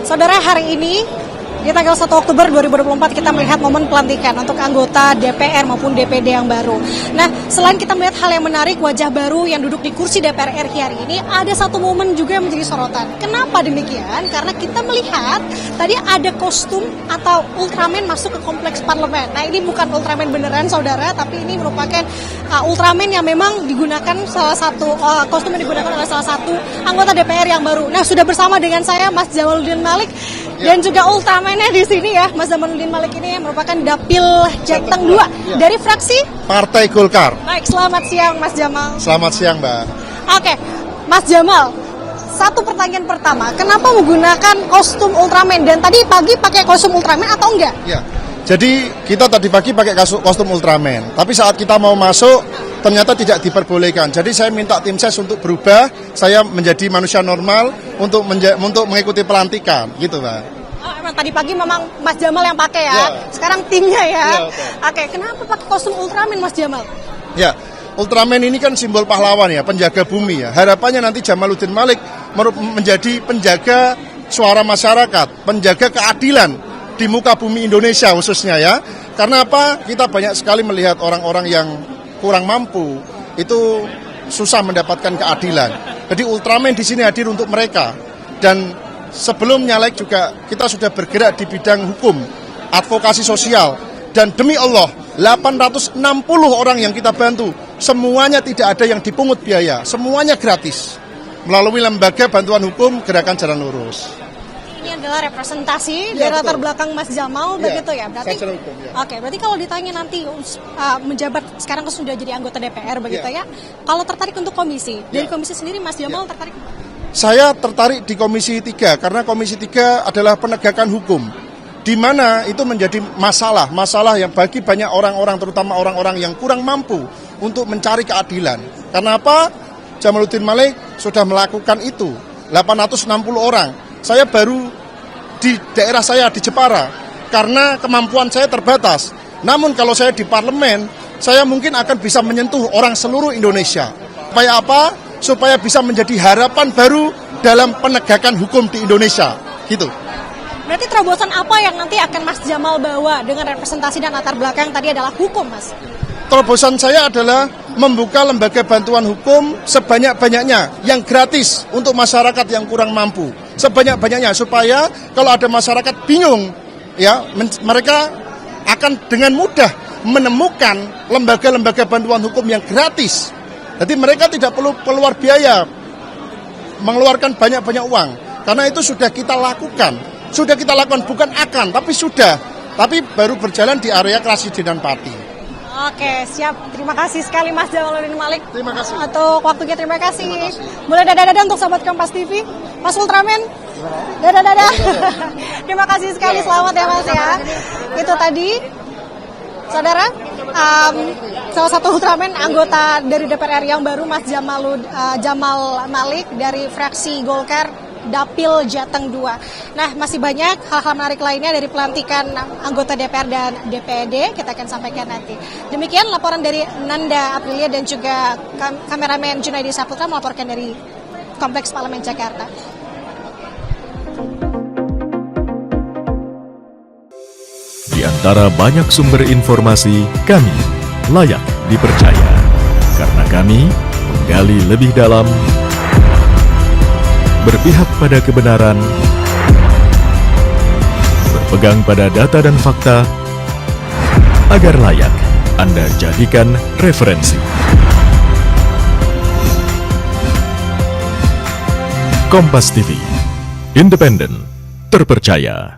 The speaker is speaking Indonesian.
Saudara, hari ini di tanggal 1 Oktober 2024 kita melihat momen pelantikan untuk anggota DPR maupun DPD yang baru. Nah, selain kita melihat hal yang menarik, wajah baru yang duduk di kursi DPR RI hari ini, ada satu momen juga yang menjadi sorotan. Kenapa demikian? Karena kita melihat tadi ada kostum atau Ultraman masuk ke kompleks parlemen. Nah, ini bukan Ultraman beneran, saudara, tapi ini merupakan Ultraman yang memang digunakan salah satu kostum yang digunakan oleh salah satu anggota DPR yang baru. Nah, sudah bersama dengan saya Mas Jamaluddin Malik dan juga Ultraman-nya di sini ya. Mas Jamaluddin Malik ini merupakan Dapil Jateng 2 dari fraksi Partai Golkar. Baik, selamat siang Mas Jamal. Selamat siang, Mbak. Oke, Mas Jamal, satu pertanyaan pertama, kenapa menggunakan kostum Ultraman? Dan tadi pagi pakai kostum Ultraman atau enggak? Ya, jadi kita tadi pagi pakai kostum Ultraman, tapi saat kita mau masuk ternyata tidak diperbolehkan. Jadi saya minta tim ses untuk berubah, saya menjadi manusia normal untuk mengikuti pelantikan, gitu, Pak. Oh, emang tadi pagi memang Mas Jamal yang pakai ya? Ya. Sekarang timnya ya? Ya, Oke, kenapa pakai kostum Ultraman, Mas Jamal? Ya, Ultraman ini kan simbol pahlawan ya, penjaga bumi ya. Harapannya nanti Jamaluddin Malik menjadi penjaga suara masyarakat, penjaga keadilan di muka bumi Indonesia khususnya ya. Karena apa? Kita banyak sekali melihat orang-orang yang kurang mampu itu susah mendapatkan keadilan. Jadi Ultraman di sini hadir untuk mereka. Dan sebelum nyalek juga kita sudah bergerak di bidang hukum, advokasi sosial, dan demi Allah 860 orang yang kita bantu, semuanya tidak ada yang dipungut biaya, semuanya gratis melalui lembaga bantuan hukum Gerakan Jalan Lurus. Ini adalah representasi Ya, dari latar betul. belakang Mas Jamal, begitu ya? Berarti, secara hukum, ya. Oke, berarti kalau ditanya nanti menjabat sekarang sudah jadi anggota DPR, begitu Ya. ya? Kalau tertarik untuk komisi, dari Ya. komisi sendiri Mas Jamal tertarik? Saya tertarik di Komisi 3 karena Komisi 3 adalah penegakan hukum, di mana itu menjadi masalah yang bagi banyak orang-orang, terutama orang-orang yang kurang mampu untuk mencari keadilan. Karena apa? Jamaluddin Malik sudah melakukan itu, 860 orang. Saya baru di daerah saya di Jepara, karena kemampuan saya terbatas. Namun kalau saya di parlemen, saya mungkin akan bisa menyentuh orang seluruh Indonesia. Supaya apa? Supaya bisa menjadi harapan baru dalam penegakan hukum di Indonesia, gitu. Berarti terobosan apa yang nanti akan Mas Jamal bawa dengan representasi dan latar belakang tadi adalah hukum, Mas? Terobosan saya adalah membuka lembaga bantuan hukum sebanyak-banyaknya yang gratis untuk masyarakat yang kurang mampu. Sebanyak-banyaknya supaya kalau ada masyarakat bingung, ya mereka akan dengan mudah menemukan lembaga-lembaga bantuan hukum yang gratis. Jadi mereka tidak perlu keluar biaya, mengeluarkan banyak-banyak uang. Karena itu sudah kita lakukan. Sudah kita lakukan, bukan akan, tapi sudah. Tapi baru berjalan di area Krasidenan Pati. Oke, siap. Terima kasih sekali Mas Jamaluddin Malik. Terima kasih. Untuk waktunya, terima kasih. Boleh dadah-dadah untuk sahabat Kompas TV. Mas Ultraman, dadah-dadah. Terima kasih sekali, selamat ya Mas ya. Itu tadi, saudara, salah satu Ultraman anggota dari DPR RI yang baru, Mas Jamal Malik dari fraksi Golkar Dapil Jateng 2. Nah, masih banyak hal-hal menarik lainnya dari pelantikan anggota DPR dan DPD, kita akan sampaikan nanti. Demikian laporan dari Nanda Aprilia dan juga kameramen Junaidi Saputra melaporkan dari Kompleks Parlemen Jakarta. Di antara banyak sumber informasi, kami layak dipercaya. Karena kami menggali lebih dalam, berpihak pada kebenaran, berpegang pada data dan fakta, agar layak Anda jadikan referensi. Kompas TV, independen, terpercaya.